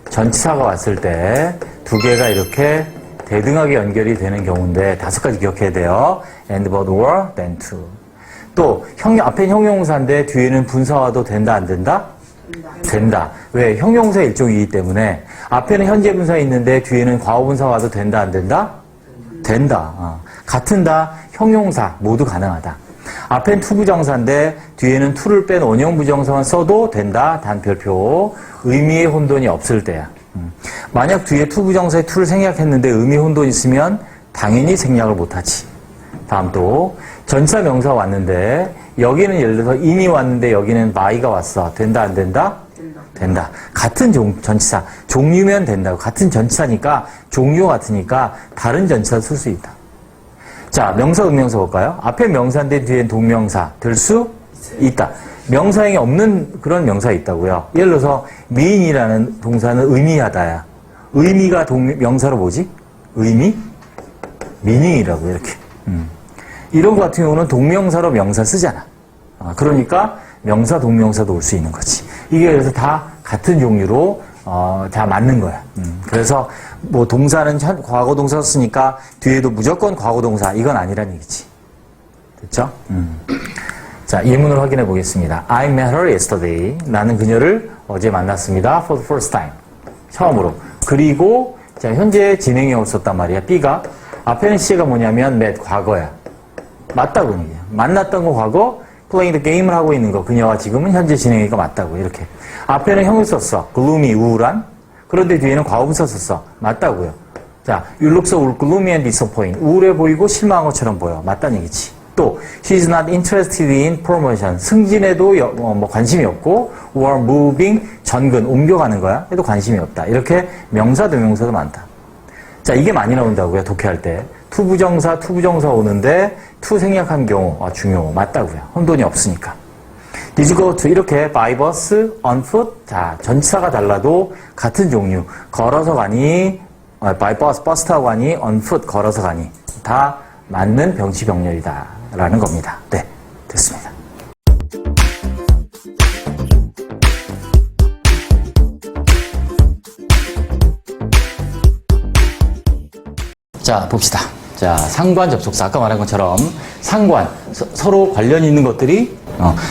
전치사가 왔을 때 두 개가 이렇게 대등하게 연결이 되는 경우인데 5가지 기억해야 돼요. and but or then to. 또 앞에 형용사인데 뒤에는 분사와도 된다 안 된다? 된다. 왜? 형용사 일종이기 때문에 앞에는 현재 분사 있는데 뒤에는 과거 분사와도 된다 안 된다? 된다. 같은 다 형용사 모두 가능하다. 앞엔 투부정사인데 뒤에는 투를 뺀 원형 부정사만 써도 된다. 단 별표. 의미의 혼돈이 없을 때야. 만약 뒤에 투부정사에 투를 생략했는데 의미 혼돈이 있으면 당연히 생략을 못하지. 다음 또 전치사 명사 왔는데 여기는 예를 들어서 in이 왔는데 여기는 by가 왔어. 된다 안 된다? 된다. 같은 전치사. 종류면 된다고. 같은 전치사니까 종류 같으니까 다른 전치사 쓸 수 있다. 자, 명사, 음명사 볼까요? 앞에 명사인데 뒤엔 동명사 될 수 있다. 명사형이 없는 그런 명사 있다고요. 예를 들어서 mean이라는 동사는 의미하다야. 의미가 명사로 뭐지? 의미? meaning이라고 이렇게. 이런 거 같은 경우는 동명사로 명사 쓰잖아. 그러니까 명사, 동명사도 올 수 있는 거지. 이게 그래서 다 같은 종류로 다 맞는 거야. 그래서 뭐 동사는 과거 동사 쓰니까 뒤에도 무조건 과거 동사 이건 아니란 얘기지. 됐죠? 자, 예문을 확인해 보겠습니다. I met her yesterday. 나는 그녀를 어제 만났습니다. For the first time. 처음으로. 그리고 자, 현재 진행형을 썼단 말이야. B가 앞에는 C가 뭐냐면 met 과거야. 맞다고 얘기해. 만났던 거 과거, playing the game을 하고 있는 거 그녀와 지금은 현재 진행형이니까 맞다고 이렇게. 앞에는 형을 썼어. gloomy 우울한. 그런데 뒤에는 과거분사 썼어. 맞다고요. 자, you look so gloomy and disappointed. 우울해 보이고 실망한 것처럼 보여. 맞다는 얘기지. 또 she's not interested in promotion. 승진에도 뭐 관심이 없고 or moving 전근 옮겨가는 거야. 해도 관심이 없다. 이렇게 명사, 동명사도 많다. 자, 이게 많이 나온다고요. 독해할 때. 투부정사 오는데 투 생략한 경우 중요. 맞다고요. 혼돈이 없으니까. Did you go to 이렇게 by bus, on foot. 자, 전치사가 달라도 같은 종류. 걸어서 가니, by bus, 버스 타고 가니, on foot, 걸어서 가니. 다 맞는 병치병렬이다. 라는 겁니다. 네, 됐습니다. 자, 봅시다. 자, 상관 접속사. 아까 말한 것처럼 상관, 서로 관련 있는 것들이,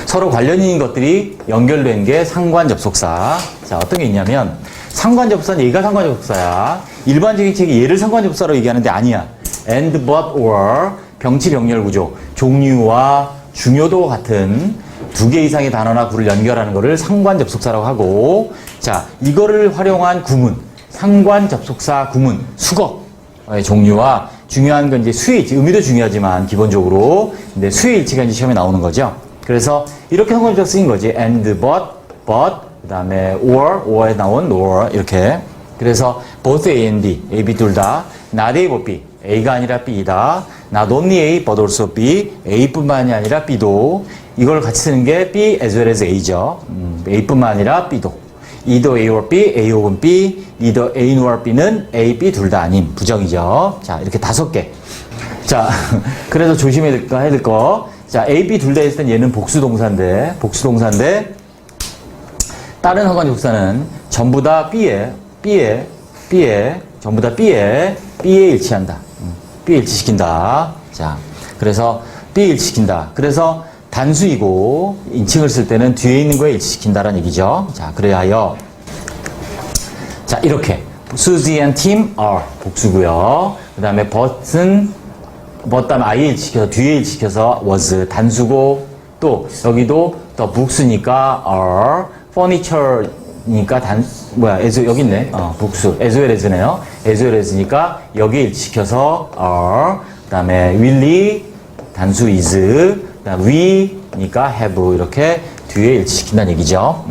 서로 관련 있는 것들이 연결된 게 상관 접속사. 자, 어떤 게 있냐면, 상관 접속사는 얘가 상관 접속사야. 일반적인 책이 얘를 상관 접속사로 얘기하는데 아니야. and, but, or, 병치 병렬 구조. 종류와 중요도 같은 두 개 이상의 단어나 구를 연결하는 거를 상관 접속사라고 하고, 자, 이거를 활용한 구문. 상관 접속사 구문. 수거의 종류와 중요한 건 이제 수의 일치, 의미도 중요하지만 기본적으로 근데 수의 일치가 이제 시험에 나오는 거죠. 그래서 이렇게 상관접속사 쓰인 거지. and, but, 그다음에 or에 나온 or 이렇게. 그래서 both A and B, A, B 둘 다 not A, but B, A가 아니라 B이다. not only A, but also B, A뿐만이 아니라 B도 이걸 같이 쓰는 게 B as well as A죠. A뿐만 아니라 B도. either A or B, A 혹은 B, either A nor B는 A, B 둘 다 아닌 부정이죠. 자, 이렇게 5개. 자, 그래서 조심해야 될 거. 자, A, B 둘 다 했을 땐 얘는 복수동사인데, 다른 상관접속사는 전부 다 전부 다 B에 일치한다. B에 일치시킨다. 자, 그래서 B에 일치시킨다. 그래서 단수이고 인칭을 쓸 때는 뒤에 있는 거에 일치시킨다라는 얘기죠. 자, 그래야 하여 자, 이렇게 Susie and Tim are 복수고요. 그 다음에 but은 but 다음에 I에 일치시켜서 뒤에 일치시켜서 was 단수고 또 여기도 더 books니까 are furniture니까 여기 있네. 복수 as well as네요. as well as니까 여기에 일치시켜서 are 그 다음에 will이 단수 is 그 다음 we니까 have 이렇게 뒤에 일치시킨다는 얘기죠.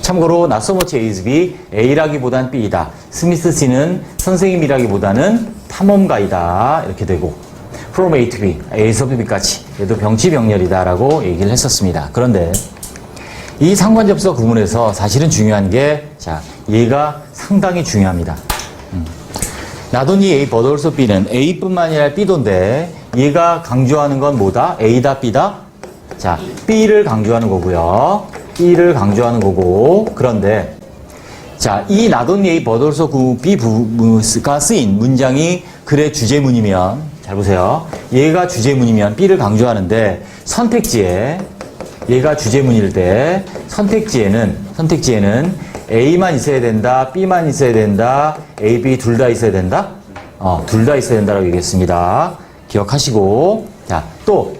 참고로 not so much A is B, A라기보단 B이다. 스미스 C는 선생님이라기보다는 탐험가이다. 이렇게 되고 from A to B, A에서 B까지 얘도 병치병렬이다 라고 얘기를 했었습니다. 그런데 이 상관접속 구문에서 사실은 중요한 게 자, 얘가 상당히 중요합니다. not only A but also B는 A뿐만 아니라 B도인데 얘가 강조하는 건 뭐다? A다, B다? 자, B를 강조하는 거고요. B를 강조하는 거고. 그런데 자, 이 not only A but also B가 쓰인 문장이 글의 주제문이면 잘 보세요. 얘가 주제문이면 B를 강조하는데 선택지에 얘가 주제문일 때 선택지에는 A만 있어야 된다, B만 있어야 된다, A, B 둘 다 있어야 된다? 둘 다 있어야 된다라고 얘기했습니다. 기억하시고. 자, 또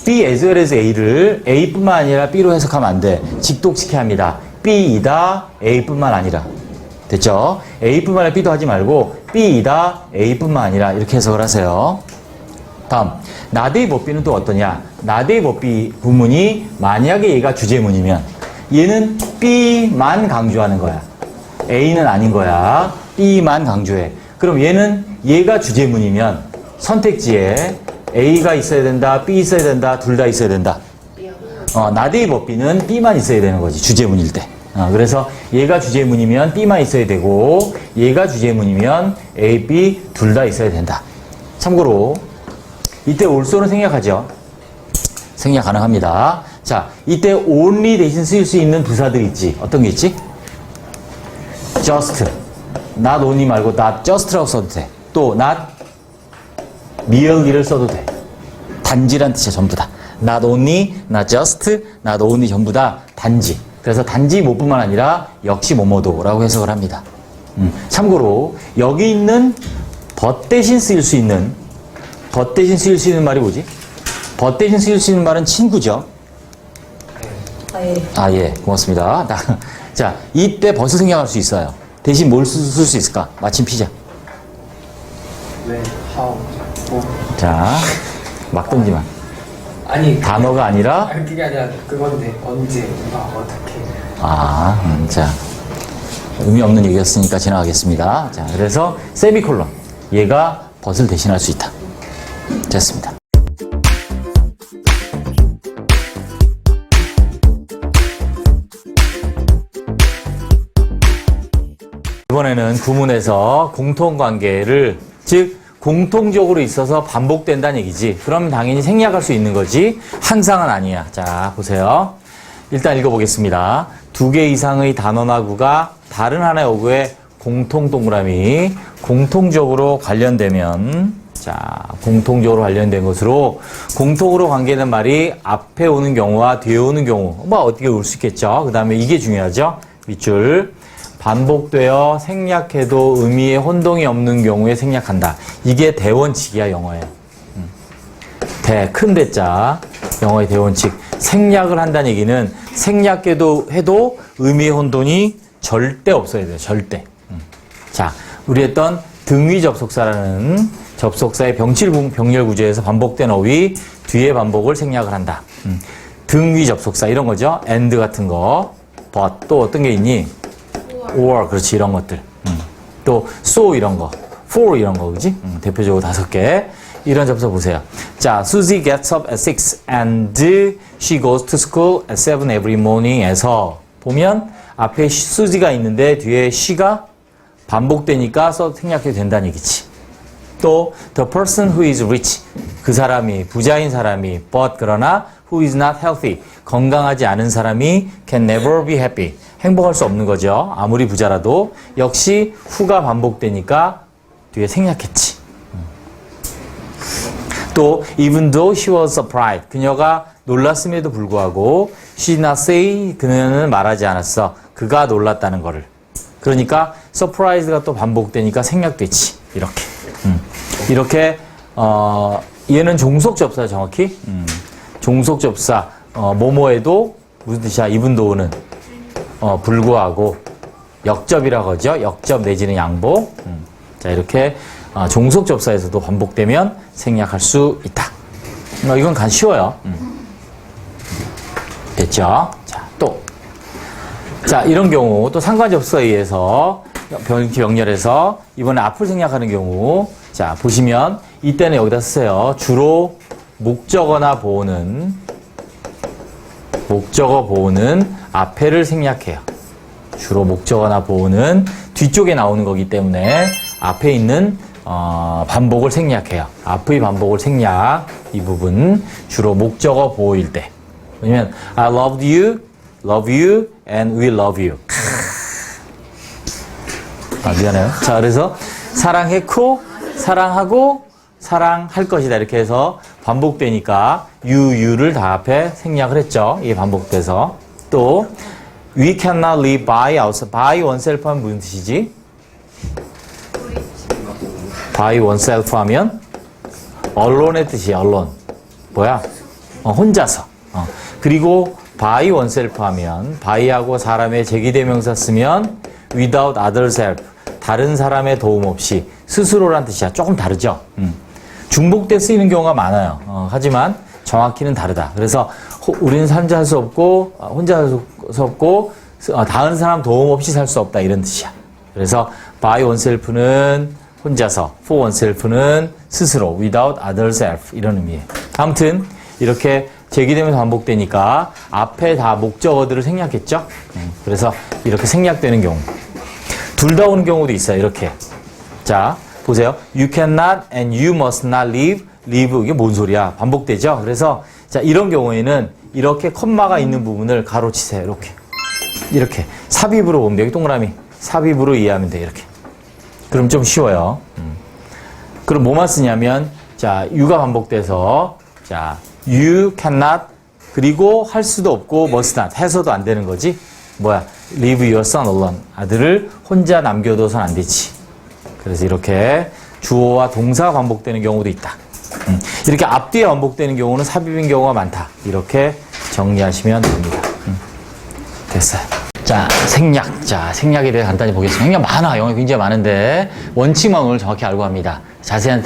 B as well as A를 A뿐만 아니라 B로 해석하면 안 돼. 직독시켜야 합니다. B이다, A뿐만 아니라. 됐죠? A뿐만 아니라 B도 하지 말고 B이다, A뿐만 아니라 이렇게 해석을 하세요. 다음, not A but B는 또 어떠냐? not A but B 구문이 만약에 얘가 주제문이면 얘는 B만 강조하는 거야. A는 아닌 거야. B만 강조해. 그럼 얘가 주제문이면 선택지에 A가 있어야 된다, B 있어야 된다, 둘 다 있어야 된다. not A but B는 B만 있어야 되는 거지, 주제문일 때. 그래서 얘가 주제문이면 B만 있어야 되고 얘가 주제문이면 A, B 둘 다 있어야 된다. 참고로 이때 also는 생략하죠. 생략 가능합니다. 자, 이때 only 대신 쓰일 수 있는 부사들 있지. 어떤 게 있지? just, not only 말고 not just라고 써도 돼. 또 not merely를 써도 돼. 단지란 뜻이야, 전부 다. not only, not just, not only 전부 다 단지. 그래서 단지 뭐뿐만 아니라 역시 뭐뭐도라고 해석을 합니다. 참고로 여기 있는 but 대신 쓰일 수 있는 말이 뭐지? but 대신 쓰일 수 있는 말은 친구죠. 예. 고맙습니다. 자, 이때 but을 생략할 수 있어요. 대신 뭘 쓸 수 있을까? 마침 피자. when, how, 뭐. 자, 막 던지만. 아니 단어가 아니라 그게 아니라 그건데 언제 누가 어떻게 자, 의미 없는 얘기였으니까 지나가겠습니다. 자, 그래서 세미콜론 얘가 but을 대신할 수 있다. 됐습니다. 이번에는 구문에서 공통관계를 즉 공통적으로 있어서 반복된다는 얘기지. 그럼 당연히 생략할 수 있는 거지. 항상은 아니야. 자, 보세요. 일단 읽어보겠습니다. 2개 이상의 단어나 구가 다른 하나의 어구에 공통 동그라미, 공통적으로 관련되면, 자, 공통적으로 관련된 것으로, 공통으로 관계된 말이 앞에 오는 경우와 뒤에 오는 경우, 뭐 어떻게 올 수 있겠죠. 그 다음에 이게 중요하죠. 밑줄. 반복되어 생략해도 의미에 혼동이 없는 경우에 생략한다. 이게 대원칙이야, 영어에. 큰 대자, 영어의 대원칙. 생략을 한다는 얘기는 생략해도 의미의 혼돈이 절대 없어야 돼요. 절대. 자, 우리 했던 등위 접속사라는 접속사의 병렬 구조에서 반복된 어휘 뒤에 반복을 생략을 한다. 등위 접속사 이런 거죠. and 같은 거. but 또 어떤 게 있니? or 그렇지 이런 것들. 또 so 이런 거. for 이런 거 그지? 대표적으로 5개. 이런 접속 보세요. 자, Susie gets up at 6 and she goes to school at 7 every morning 에서 보면 앞에 Susie가 있는데 뒤에 she가 반복되니까 생략해도 된다는 얘기지. 또 the person who is rich 그 사람이 부자인 사람이 but 그러나 who is not healthy 건강하지 않은 사람이 can never be happy 행복할 수 없는 거죠. 아무리 부자라도 역시 who가 반복되니까 뒤에 생략했지. 또 even though she was surprised 그녀가 놀랐음에도 불구하고 she did not say 그녀는 말하지 않았어. 그가 놀랐다는 거를. 그러니까 surprise가 또 반복되니까 생략되지. 이렇게 얘는 종속 접사 정확히 종속 접사 뭐뭐에도 무슨 뜻이야? even though는 불구하고 역접이라고 하죠. 역접 내지는 양보. 자 이렇게 종속 접사에서도 반복되면 생략할 수 있다. 이건 간 쉬워요. 됐죠? 자, 또. 자, 이런 경우, 또 상관 접수에 의해서, 병렬해서, 이번에 앞을 생략하는 경우, 자, 보시면, 이때는 여기다 쓰세요. 주로 목적어나 보호는 앞에를 생략해요. 주로 목적어나 보호는 뒤쪽에 나오는 거기 때문에, 앞에 있는, 반복을 생략해요. 앞의 반복을 생략, 이 부분, 주로 목적어 보호일 때. 왜냐면 I love you, and we love you. 미안해요. 자, 그래서 사랑했고, 사랑하고, 사랑할 것이다. 이렇게 해서 반복되니까 you를 다 앞에 생략을 했죠. 이게 반복돼서. 또 we cannot live by ourselves. by oneself 하면 무슨 뜻이지? by oneself 하면 allone의 뜻이야. alone. 뭐야? 혼자서. 그리고 by oneself 하면 by하고 사람의 제기대명사 쓰면 without other self 다른 사람의 도움 없이 스스로란 뜻이야. 조금 다르죠. 중복돼 쓰이는 경우가 많아요. 하지만 정확히는 다르다. 그래서 우리는 혼자 할 수 없고 다른 사람 도움 없이 살 수 없다 이런 뜻이야. 그래서 by oneself는 혼자서, for oneself는 스스로, without other self 이런 의미예요. 아무튼 이렇게 제기되면서 반복되니까 앞에 다 목적어들을 생략했죠. 그래서 이렇게 생략되는 경우. 둘 다 오는 경우도 있어요. 이렇게. 자, 보세요. You cannot and you must not live. 이게 뭔 소리야? 반복되죠. 그래서 자 이런 경우에는 이렇게 컴마가 있는 부분을 가로치세요. 이렇게 삽입으로 보면 여기 동그라미 삽입으로 이해하면 돼. 이렇게. 그럼 좀 쉬워요. 그럼 뭐만 쓰냐면 자 you가 반복돼서 자 you cannot 그리고 할 수도 없고 must not 해서도 안 되는 거지. 뭐야? leave your son alone. 아들을 혼자 남겨둬선 안 되지. 그래서 이렇게 주어와 동사가 반복되는 경우도 있다. 이렇게 앞뒤에 반복되는 경우는 삽입인 경우가 많다. 이렇게 정리하시면 됩니다. 됐어요. 자, 생략. 자, 생략에 대해 간단히 보겠습니다. 생략 많아. 영어에 굉장히 많은데 원칙만 오늘 정확히 알고 합니다. 자세한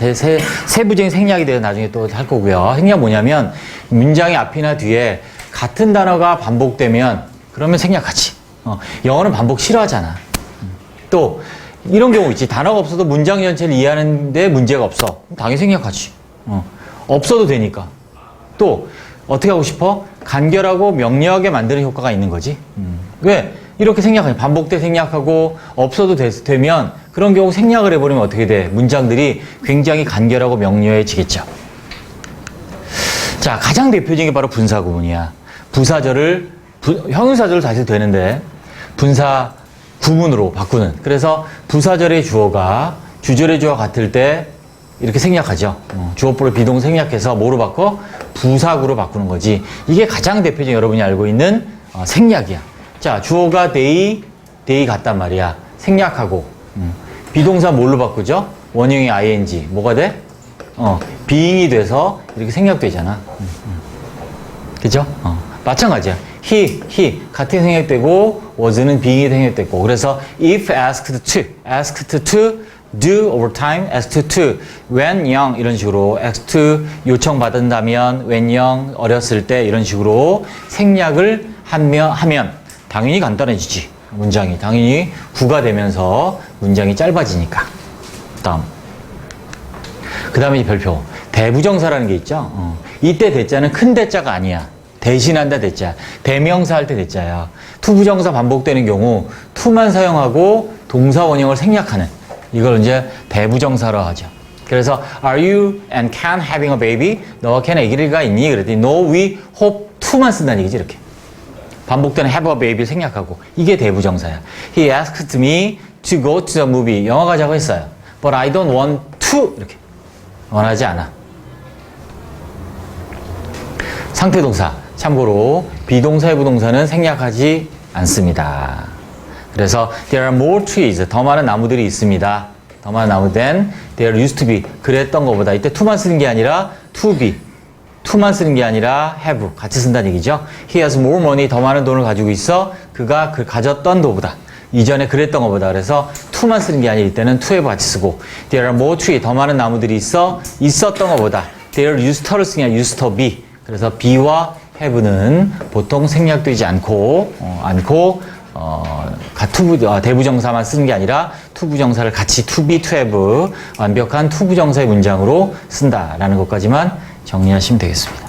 세부적인 생략에 대해서 나중에 또 할 거고요. 생략 뭐냐면 문장의 앞이나 뒤에 같은 단어가 반복되면 그러면 생략하지. 영어는 반복 싫어하잖아. 또 이런 경우 있지. 단어가 없어도 문장 전체를 이해하는데 문제가 없어. 당연히 생략하지. 없어도 되니까. 또 어떻게 하고 싶어? 간결하고 명료하게 만드는 효과가 있는 거지. 왜? 이렇게 생략하지. 반복돼 생략하고 없어도 되면 그런 경우 생략을 해버리면 어떻게 돼? 문장들이 굉장히 간결하고 명료해지겠죠. 자, 가장 대표적인 게 바로 분사 구문이야. 형용사절을 다시 해도 되는데 분사 구문으로 바꾸는. 그래서 부사절의 주어가 주절의 주어와 같을 때 이렇게 생략하죠. 주어보를 비동사 생략해서 뭐로 바꿔? 부사구로 바꾸는 거지. 이게 가장 대표적인 여러분이 알고 있는 생략이야. 자, 주어가 they 같단 말이야. 생략하고. 비동사 뭘로 바꾸죠? 원형이 ing. 뭐가 돼? being이 돼서 이렇게 생략되잖아. 그죠? 마찬가지야. he 같은 생략되고 was는 being이 생략되고. 그래서 if asked to do overtime, asked to when young 이런 식으로 asked to 요청받은다면 when young 어렸을 때 이런 식으로 생략을 하면 당연히 간단해지지. 문장이 당연히 구가 되면서 문장이 짧아지니까. 다음. 그 다음에 이제 별표. 대부정사라는 게 있죠. 이때 대자는 큰 대자가 아니야. 대신한다 대자. 대명사 할 때 대자야. 투부정사 반복되는 경우 투만 사용하고 동사 원형을 생략하는 이걸 이제 대부정사로 하죠. 그래서 are you and Ken having a baby? 너와 켄 아기가 있니? 그랬더니 no, we hope to만 쓴다는 얘기지 이렇게. 반복되는 have a baby를 생략하고 이게 대부정사야. He asked me to go to the movie. 영화 가자고 했어요. But I don't want to 이렇게. 원하지 않아. 상태동사. 참고로 비동사의 부동사는 생략하지 않습니다. 그래서 there are more trees. 더 많은 나무들이 있습니다. 더 많은 나무 than there used to be. 그랬던 것보다. 이때 to만 쓰는 게 아니라 to be. to만 쓰는 게 아니라 have. 같이 쓴다는 얘기죠. He has more money. 더 많은 돈을 가지고 있어. 그가 그가졌던 것보다. 이전에 그랬던 것보다. 그래서 to만 쓰는 게 아니라 이때는 to have 같이 쓰고 there are more trees. 더 많은 나무들이 있어. 있었던 것보다. There used to를 쓰는 게 아니라 used to be. 그래서 be와 have는 보통 생략되지 않고 대부정사만 쓰는 게 아니라 투부정사를 같이 to be, to have 완벽한 투부정사의 문장으로 쓴다라는 것까지만 정리하시면 되겠습니다.